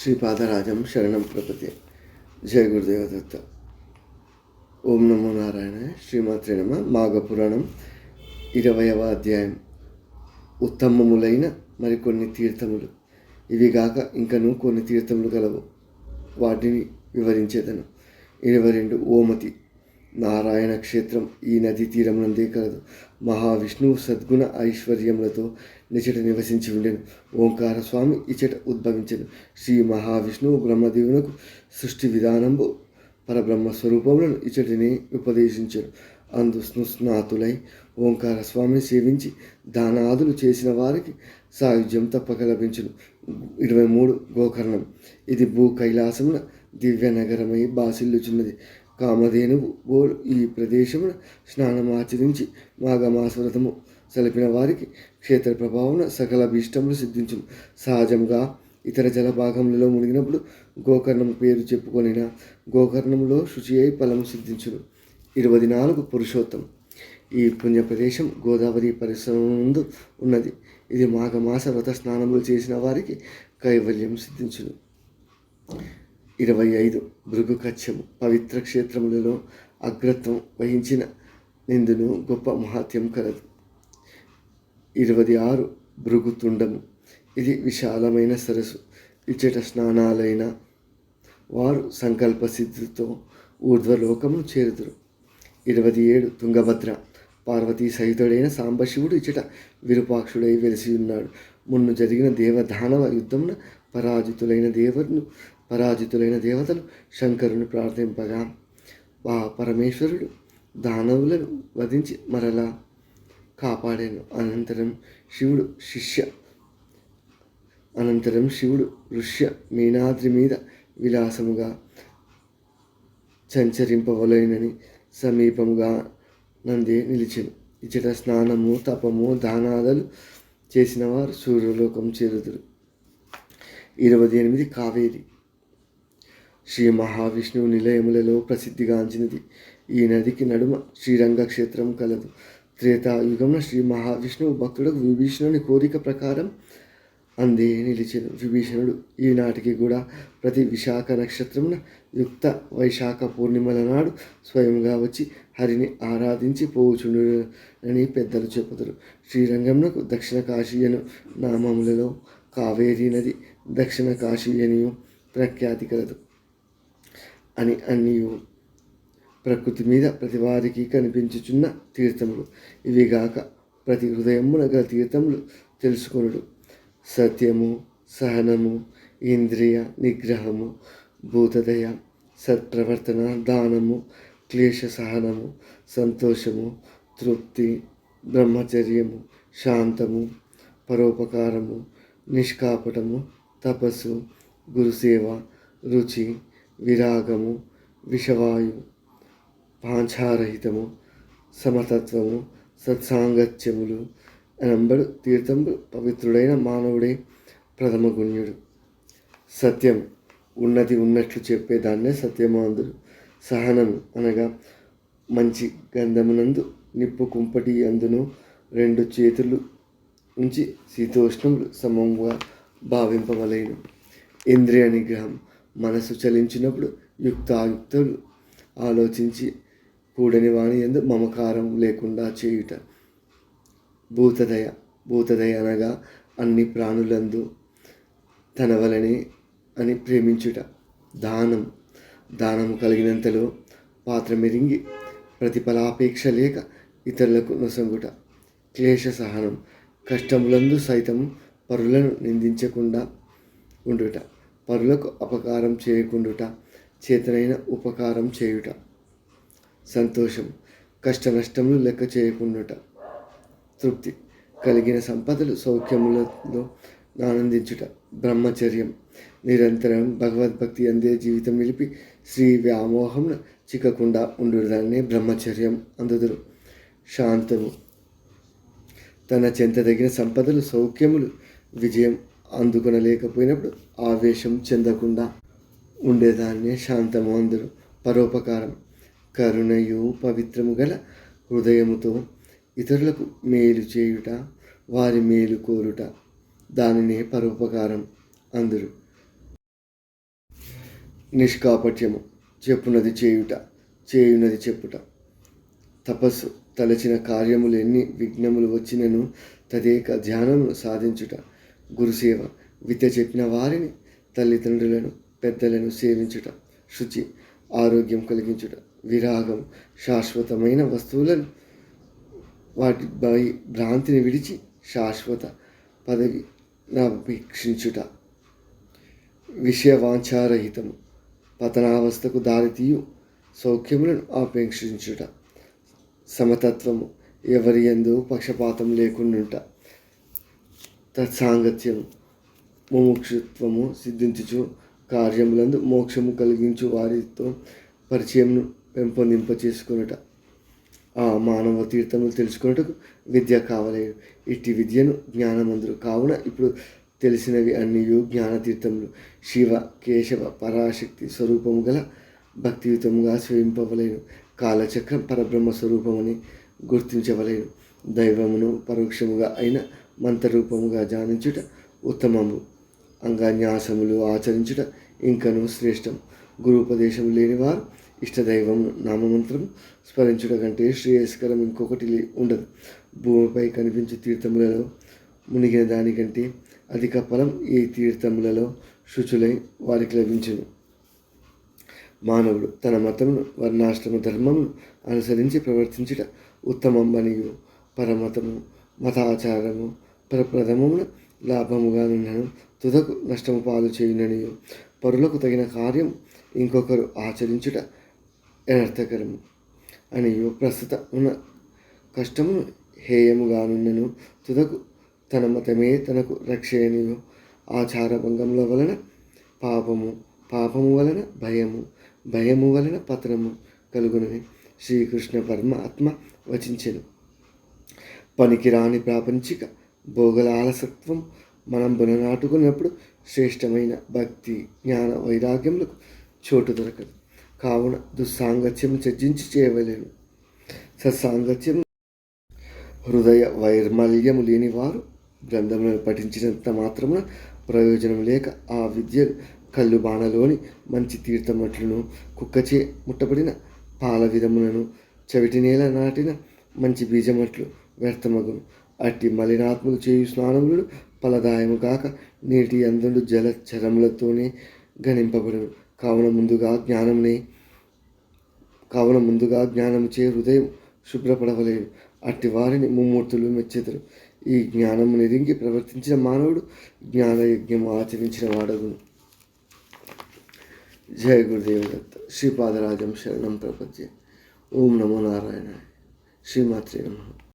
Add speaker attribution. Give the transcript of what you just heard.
Speaker 1: శ్రీపాదరాజం శరణం ప్రపతి. జయ గురుదేవ దత్త. ఓం నమో నారాయణ. శ్రీమాత్రే నమ. మాఘపురాణం 20వ అధ్యాయం. ఉత్తమములైన మరికొన్ని తీర్థములు. ఇవిగాక ఇంకను కొన్ని తీర్థములు గలవు, వాటిని వివరించేదను. 22. ఓమతి నారాయణ క్షేత్రం ఈ నదీ తీరమునందే కలదు. మహావిష్ణువు సద్గుణ ఐశ్వర్యములతో నిచట నివసించి ఉండెను. ఓంకార స్వామి ఇచట ఉద్భవించెను. శ్రీ మహావిష్ణువు బ్రహ్మదేవునకు సృష్టి విధానంబు పరబ్రహ్మ స్వరూపములను ఇచటిని ఉపదేశించెను. అందు స్నాతులై ఓంకార స్వామిని సేవించి దానాదులు చేసిన వారికి సాయుధ్యం తప్పక లభించును. 23. గోకర్ణం ఇది భూ కైలాసమున దివ్య నగరమై బాసిల్లుచున్నది. కామధేనువు ఈ ప్రదేశమున స్నానమాచరించి మాఘమాసవ్రతము సలిపిన వారికి క్షేత్ర ప్రభావమున సకల భీష్టములు సిద్ధించును. సహజంగా ఇతర జలభాగములలో మునిగినప్పుడు గోకర్ణము పేరు చెప్పుకొనిన గోకర్ణములో శుచి అయి ఫలము సిద్ధించును. 24. పురుషోత్తం ఈ పుణ్య ప్రదేశం గోదావరి పరిసరమునందు ఉన్నది. ఇది మాఘమాస వ్రత స్నానములు చేసిన వారికి కైవల్యం సిద్ధించును. 25. భృగు కచ్చము పవిత్ర క్షేత్రములలో అగ్రత్వం వహించిన నిందును గొప్ప మహాత్యం కలదు. 26. భృగుతుండము ఇది విశాలమైన సరస్సు. ఇచ్చట స్నానాలైన వారు సంకల్ప సిద్ధితో ఊర్ధ్వలోకమును చేరుదురు. 27. తుంగభద్ర పార్వతీ సహితుడైన సాంబశివుడు ఇచ్చట విరూపాక్షుడై వెలిసి ఉన్నాడు. మున్ను జరిగిన దేవదానవ యుద్ధమున పరాజితులైన దేవతలు శంకరుని ప్రార్థింపగా పరమేశ్వరుడు దానవులను వధించి మరలా కాపాడాను. అనంతరం శివుడు ఋష్య మీనాద్రి మీద విలాసముగా సంచరింపవలెనని సమీపముగా నందే నిలిచెను. ఇచ్చట స్నానము తపము దానాదులు చేసిన వారు సూర్యలోకం చేరుదురు. 28. కావేరి శ్రీ మహావిష్ణువు నిలయములలో ప్రసిద్ధిగాంచినది. ఈ నదికి నడుమ శ్రీరంగ క్షేత్రం కలదు. త్రేతాయుగమున శ్రీ మహావిష్ణువు భక్తుడకు విభీషణుని కోరిక ప్రకారం అందే నిలిచెను. విభీషణుడు ఈనాటికి కూడా ప్రతి విశాఖ నక్షత్రమున యుక్త వైశాఖ పూర్ణిమల నాడు స్వయంగా వచ్చి హరిని ఆరాధించి పోవుచుండునని పెద్దలు చెప్పుదురు. శ్రీరంగమునకు దక్షిణ కాశీయను నామములలో కావేరీ నది దక్షిణ కాశీయనియు ప్రఖ్యాతి కలదు అని అన్నియు ప్రకృతి మీద ప్రతి వారికి కనిపించుచున్న తీర్థములు. ఇవిగాక ప్రతి హృదయమున గల తీర్థములు తెలుసుకొనుడు. సత్యము, సహనము, ఇంద్రియ నిగ్రహము, భూతదయ, సత్ప్రవర్తన, దానము, క్లేశ సహనము, సంతోషము, తృప్తి, బ్రహ్మచర్యము, శాంతము, పరోపకారము, నిష్కాపటము, తపస్సు, గురుసేవ, రుచి, విరాగము, విషవాయు, పాంచారహితము, సమతత్వము, సత్సాంగత్యములు అనంబడు తీర్థములు. పవిత్రుడైన మానవుడే ప్రథమ గుణ్యుడు. సత్యం ఉన్నది ఉన్నట్లు చెప్పేదాన్నే సత్యమాందుడు. సహనము అనగా మంచి గంధమునందు నిప్పు కుంపటి అందును 2 చేతులు ఉంచి శీతోష్ణములు సమంగా భావింపవలేను. ఇంద్రియ నిగ్రహం మనసు చలించినప్పుడు యుక్తాయుక్తులు ఆలోచించి కూడని వాని యందు మమకారం లేకుండా చేయుట. భూతదయ అనగా అన్ని ప్రాణులందు తన వలనే అని ప్రేమించుట. దానము కలిగినంతలో పాత్ర మెరింగి ప్రతిఫలాపేక్ష లేక ఇతరులకు నొసంగుట. క్లేశ సహనం కష్టములందు సైతం పరులను నిందించకుండా ఉండుట. పరులకు అపకారం చేయకుండుట, చేతనైన ఉపకారం చేయుట. సంతోషం కష్ట నష్టములు లెక్క చేయకుండుట. తృప్తి కలిగిన సంపదలు సౌఖ్యములలో ఆనందించుట. బ్రహ్మచర్యం నిరంతరం భగవద్భక్తి అందే జీవితం నిలిపి శ్రీ వ్యామోహమున చిక్కకుండా ఉండుదాన్నే బ్రహ్మచర్యం అందుదురు. శాంతము తన చెంతదగిన సంపదలు సౌఖ్యములు విజయం అందుకొనలేకపోయినప్పుడు ఆవేశం చెందకుండా ఉండేదాన్నే శాంతము అందురు. పరోపకారం కరుణయు పవిత్రము గల హృదయముతో ఇతరులకు మేలు చేయుట, వారి మేలు కోరుట, దానినే పరోపకారం అందురు. నిష్కాపట్యము, చెప్పునది చేయుట, చేయునది చెప్పుట. తపస్సు, తలచిన కార్యములు ఎన్ని విఘ్నములు వచ్చినను తదేక ధ్యానమును సాధించుట. గురుసేవ, విద్య చెప్పిన వారిని, తల్లిదండ్రులను, పెద్దలను సేవించుట. శుచి, ఆరోగ్యం కలిగించుట. విరాగం, శాశ్వతమైన వస్తువులను వాటిపై భ్రాంతిని విడిచి శాశ్వత పదవి అపేక్షించుట. విషయవాంఛారహితము, పతనావస్థకు దారితీయు సౌఖ్యములను ఆపేక్షించుట. సమతత్వము, ఎవరి యందు పక్షపాతం లేకుండుట. తత్సాంగత్యము, ముముక్షుత్వము సిద్ధించుచు కార్యములందు మోక్షము కలిగించు వారితో పరిచయమును పెంపొందింపచేసుకొనుట. ఆ మానవ తీర్థములు తెలుసుకొనుటకు విద్య కావలేదు. ఇట్టి విద్యను జ్ఞానమందురు. కావున ఇప్పుడు తెలిసినవి అన్నియు జ్ఞానతీర్థములు. శివ, కేశవ, పరాశక్తి స్వరూపము గల భక్తియుతముగా సేవింపవలేను. కాలచక్రం పరబ్రహ్మ స్వరూపమని గుర్తించవలేను. దైవమును పరోక్షముగా అయిన మంత్రరూపముగా ధ్యానించుట ఉత్తమము. అంగన్యాసములు ఆచరించుట ఇంకను శ్రేష్టం. గురుపదేశము లేనివారు ఇష్టదైవం నామమంత్రము స్మరించుట కంటే శ్రేయస్కరం ఇంకొకటి ఉండదు. భూమిపై కనిపించే తీర్థములలో మునిగిన దానికంటే అధిక ఫలం ఈ తీర్థములలో శుచులై వారికి లభించును. మానవుడు తన మతమును, వర్ణాశ్రమ ధర్మమును అనుసరించి ప్రవర్తించుట ఉత్తమం మరియు పరమతము, మతాచారము పరప్రథమమున లాభముగానున్నను తుదకు నష్టము పాలు చేయుననియు, పరులకు తగిన కార్యం ఇంకొకరు ఆచరించుట అనర్థకరము అనియు, ప్రస్తుత ఉన్న కష్టమును హేయముగానున్నను తుదకు తన మతమే తనకు రక్షయనియు, ఆచారభంగముల వలన పాపము, పాపము వలన భయము, భయము వలన పతనము కలుగునని శ్రీకృష్ణ పరమాత్మ వచించెను. పనికిరాని ప్రాపంచిక భోగలాలసత్వం మనం బుననాటుకున్నప్పుడు శ్రేష్టమైన భక్తి, జ్ఞాన, వైరాగ్యములకు చోటు దొరకదు. కావున దుస్సాంగత్యము త్యజించి చేయవలేను. సత్సాంగత్యము, హృదయ వైర్మల్యము లేని వారు గ్రంథములను పఠించినంత మాత్రమున ప్రయోజనం లేక ఆ విద్యలు కళ్ళు బాణలోని మంచి తీర్థమట్లును, కుక్కచే ముట్టబడిన పాల విధములను, చవిటి నేల నాటిన మంచి బీజమట్లు వ్యర్థమగును. అట్టి మలినాత్మలు చేయు స్నానములు ఫలదాయము కాక నీటి అందుండు జలచరములతోనే గణింపబడును. కావున ముందుగా జ్ఞానము చే హృదయం శుభ్రపడవలేదు. అట్టి వారిని ముమ్మూర్తులు మెచ్చెదరు. ఈ జ్ఞానము నెరింగి ప్రవర్తించిన మానవుడు జ్ఞానయజ్ఞం ఆచరించిన వాడగును. జయ గురుదేవ దత్త. శ్రీపాదరాజం శరణం ప్రపద్యే. ఓం నమో నారాయణాయ. శ్రీమాత్రే నమః.